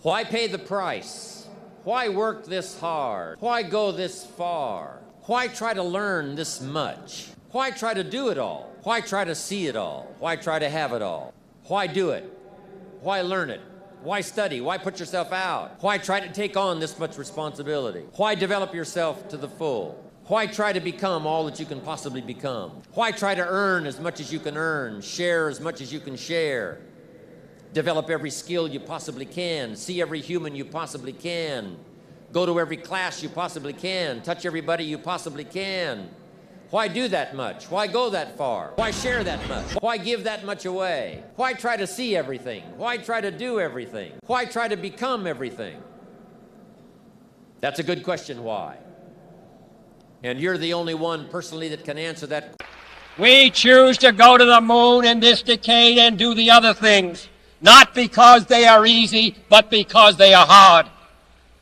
Why pay the price? Why work this hard? Why go this far? Why try to learn this much? Why try to do it all? Why try to see it all? Why try to have it all? Why do it? Why learn it? Why study? Why put yourself out? Why try to take on this much responsibility? Why develop yourself to the full? Why try to become all that you can possibly become? Why try to earn as much as you can earn, share as much as you can share, develop every skill you possibly can, see every human you possibly can, go to every class you possibly can, touch everybody you possibly can? Why do that much? Why go that far? Why share that much? Why give that much away? Why try to see everything? Why try to do everything? Why try to become everything? That's a good question, why? And you're the only one personally that can answer that. We choose to go to the moon in this decade and do the other things, not because they are easy, but because they are hard.